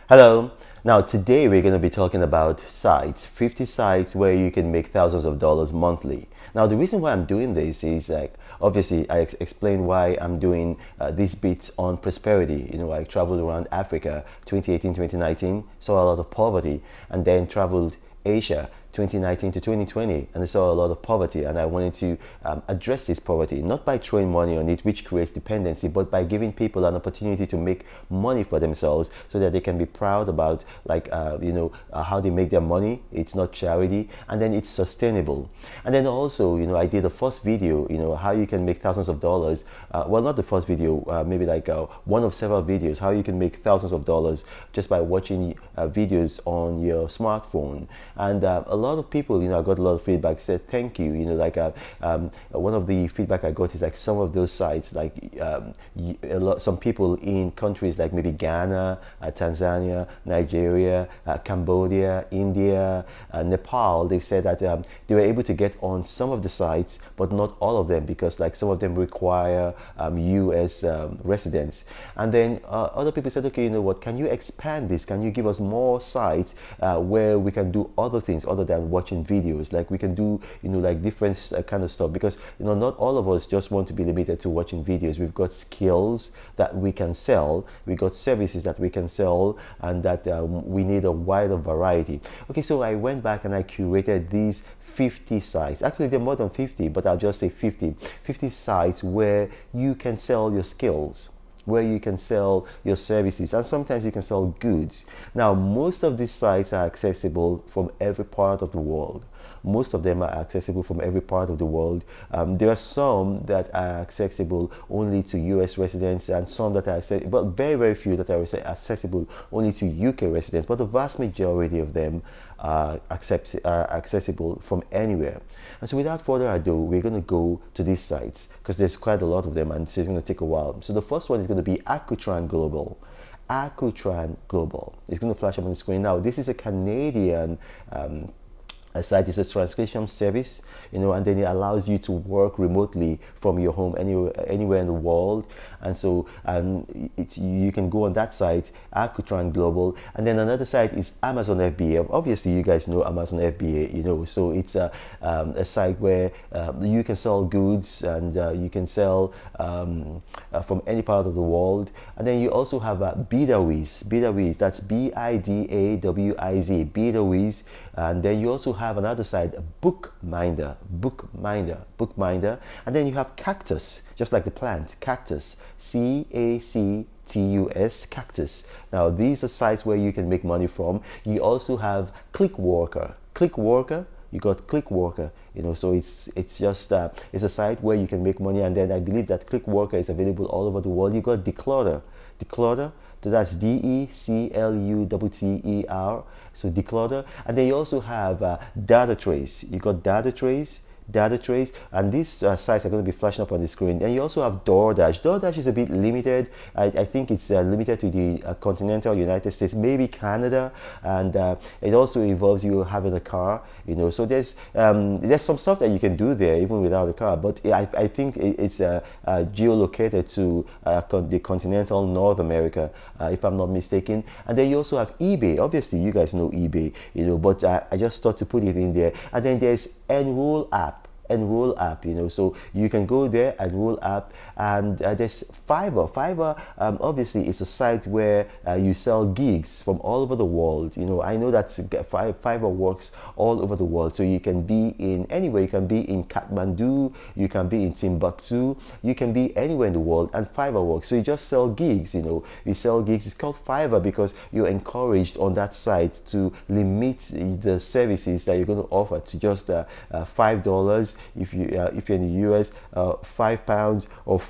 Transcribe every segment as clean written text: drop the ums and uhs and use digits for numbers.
Hello. Now, today we're going to be talking about sites, 50 sites where you can make thousands of dollars monthly. Now, the reason why I'm doing this is like, obviously, I explained why I'm doing these bits on prosperity. I traveled around Africa 2018, 2019, saw a lot of poverty, and then traveled Asia 2019 to 2020, and I saw a lot of poverty, and I wanted to address this poverty, not by throwing money on it, which creates dependency, but by giving people an opportunity to make money for themselves so that they can be proud about how they make their money. It's not charity, and then it's sustainable. And then also, I did a first video, how you can make thousands of dollars. Well, not the first video, maybe like one of several videos, how you can make thousands of dollars just by watching videos on your smartphone. And a lot of people, I got a lot of feedback, said thank you. One of the feedback I got is like some of those sites, like some people in countries like maybe Ghana, Tanzania, Nigeria, Cambodia, India, Nepal, they said that they were able to get on some of the sites, but not all of them, because like some of them require US residents. And then other people said, okay, you know what, can you expand this? Can you give us more sites where we can do other things other than watching videos? Like we can do, like different kind of stuff, because, not all of us just want to be limited to watching videos. We've got skills that we can sell. We've got services that we can sell, and that we need a wider variety. Okay, so I went back and I curated these 50 sites. Actually, there are more than 50, but I'll just say 50 sites where you can sell your skills, where you can sell your services, and sometimes you can sell goods. Now, most of these sites are accessible from every part of the world. Most of them are accessible from every part of the world. There are some that are accessible only to US residents, and some that are accessible, but very, very few that are accessible only to UK residents. But the vast majority of them are accessible from anywhere. And so without further ado, we're going to go to these sites, because there's quite a lot of them, and so it's going to take a while. So the first one is going to be Accutran Global. Accutran Global. It's going to flash up on the screen now. This is a Canadian a site. Is a transcription service, and then it allows you to work remotely from your home anywhere in the world. And so you can go on that site, Accutran Global. And then another site is Amazon FBA. Obviously, you guys know Amazon FBA, so it's a site where you can sell goods, and you can sell from any part of the world. And then you also have Bidawiz. Bidawiz, that's Bidawiz, Bidawiz. And then you also have another site, Bookminder. And then you have Cactus, just like the plant, Cactus, Cactus, Cactus. Now, these are sites where you can make money from. You also have Clickworker. You got Clickworker, so it's just it's a site where you can make money. And then I believe that Clickworker is available all over the world. You got Declutter, so that's Declutter. So Declutter. And then you also have DataTrace. You got DataTrace, and these sites are going to be flashing up on the screen. And you also have DoorDash. DoorDash is a bit limited. I think it's limited to the continental United States, maybe Canada, and it also involves you having a car, so there's some stuff that you can do there even without a car, but I think it's geolocated to the continental North America, if I'm not mistaken. And then you also have eBay. Obviously, you guys know eBay, but I just thought to put it in there. And then there's Enroll app, so you can go there, Enroll app. And there's Fiverr. Obviously, it's a site where you sell gigs from all over the world. I know that Fiverr works all over the world, so you can be in anywhere. You can be in Kathmandu, you can be in Timbuktu, you can be anywhere in the world, and Fiverr works. So you just sell gigs. You sell gigs. It's called Fiverr because you're encouraged on that site to limit the services that you're going to offer to just $5 if you're in the US, £5 or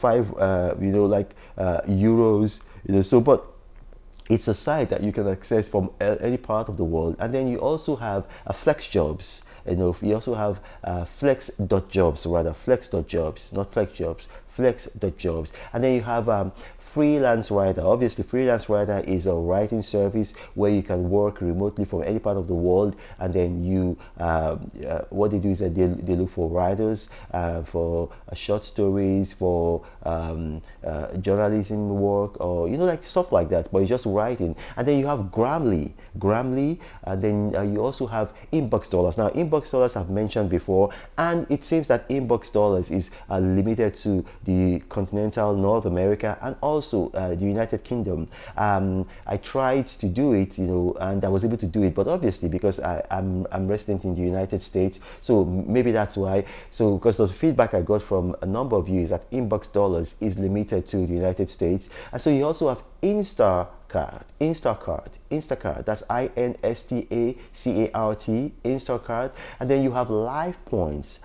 euros, so but it's a site that you can access from any part of the world. And then you also have flex jobs. You also have flex.jobs, not flex jobs, flex.jobs. And then you have freelance writer. Obviously, freelance writer is a writing service where you can work remotely from any part of the world, and then you what they do is that they look for writers for short stories, for journalism work, or like stuff like that, but it's just writing. And then you have Grammarly, and then you also have Inbox Dollars. Now, Inbox Dollars I've mentioned before, and it seems that Inbox Dollars is limited to the continental North America and also the United Kingdom. I tried to do it, and I was able to do it, but obviously because I'm resident in the United States, so maybe that's why. So because the feedback I got from a number of you is that Inbox Dollars is limited to the United States, and so you also have Instacart, that's Instacart, Instacart, and then you have Life Points,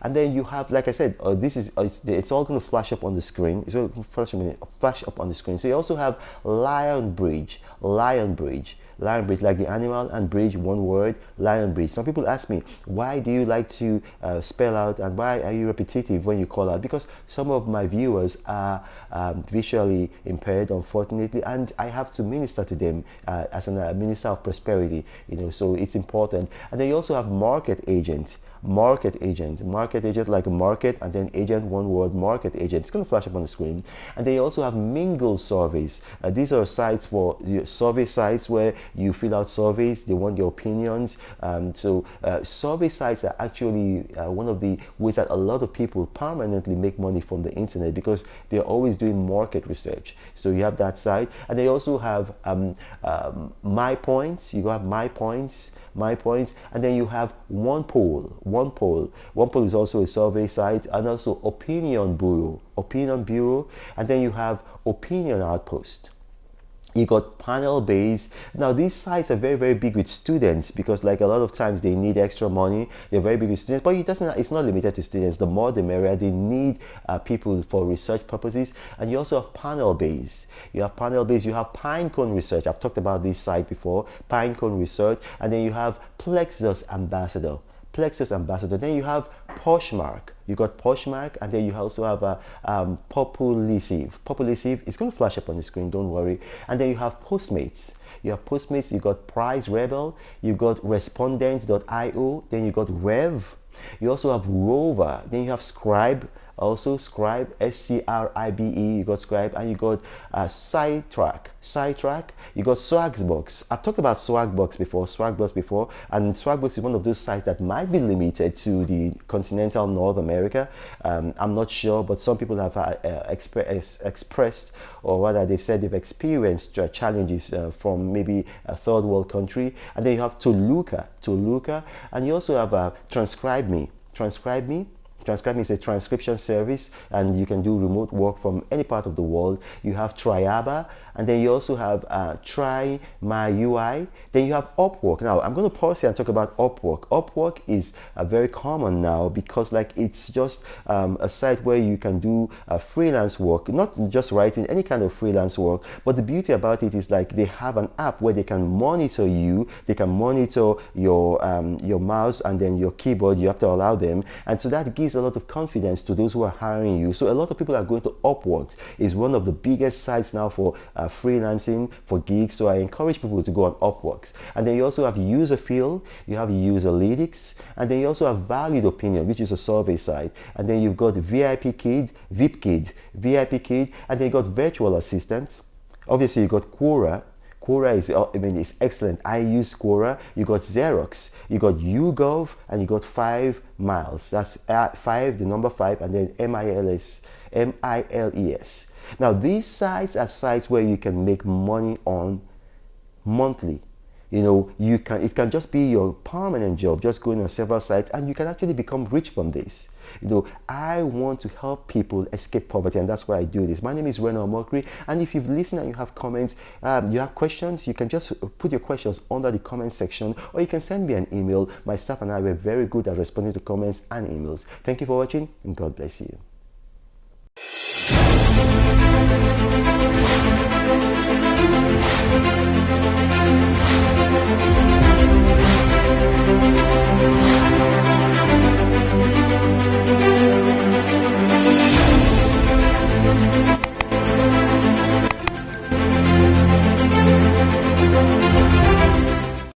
and then you have, like I said, this is it's all going to flash up on the screen. It's going to flash up on the screen. So you also have Lion Bridge, like the animal, and bridge, one word, Lion Bridge. Some people ask me, why do you like to spell out, and why are you repetitive when you call out? Because some of my viewers are visually impaired, unfortunately, and I have to minister to them as a minister of prosperity, so it's important. And then you also have market agent, like a market, and then agent, one word, market agent. It's going to flash up on the screen. And they also have mingle surveys. These are sites for survey sites where you fill out surveys. They want your opinions. So survey sites are actually one of the ways that a lot of people permanently make money from the internet, because they're always doing market research. So you have that site, and they also have My Points. You have My Points, and then you have One Poll is also a survey site, and also Opinion Bureau, and then you have Opinion Outpost. You got Panel Base. Now these sites are very, very big with students, because like a lot of times they need extra money. They're very big with students, but it's not limited to students. The more the merrier. They need people for research purposes. And you also have Panel Base. You have Pinecone Research. I've talked about this site before, Pinecone Research. And then you have Plexus Ambassador. Then you have Poshmark. And then you also have Populisive. It's going to flash up on the screen, don't worry. And then you have Postmates. You got Price Rebel, you got Respondent.io, then you got Rev. You also have Rover, then you have Scribe, Scribe, SCRIBE, you got Scribe, and you got Sidetrack, you got Swagbox. I've talked about Swagbox before, and Swagbox is one of those sites that might be limited to the continental North America. I'm not sure, but some people have expressed, or rather they've said they've experienced challenges from maybe a third world country. And then you have Toluca, and you also have TranscribeMe. TranscribeMe is a transcription service, and you can do remote work from any part of the world. You have Triaba, and then you also have Try My UI. Then you have Upwork. Now I'm going to pause here and talk about Upwork. Upwork is very common now, because like it's just a site where you can do freelance work, not just writing, any kind of freelance work. But the beauty about it is like they have an app where they can monitor you. They can monitor your mouse and then your keyboard. You have to allow them, and so that gives a lot of confidence to those who are hiring you. So a lot of people are going to Upwork. It's one of the biggest sites now for freelancing, for gigs. So I encourage people to go on Upwork. And then you also have Userfill, you have Userlytics, and then you also have Valued Opinion, which is a survey site. And then you've got VIPKid, and then you got Virtual Assistant. Obviously you got Quora. Quora is, it's excellent. I use Quora. You got Xerox, you got YouGov, and you got 5 Miles. That's 5, the number 5, and then MILES. Now these sites are sites where you can make money on monthly. It can just be your permanent job, just going on several sites, and you can actually become rich from this. I want to help people escape poverty, and that's why I do this. My name is Reno Mokri, and if you've listened and you have comments, you have questions, you can just put your questions under the comment section, or you can send me an email. My staff and I were very good at responding to comments and emails. Thank you for watching, and God bless you.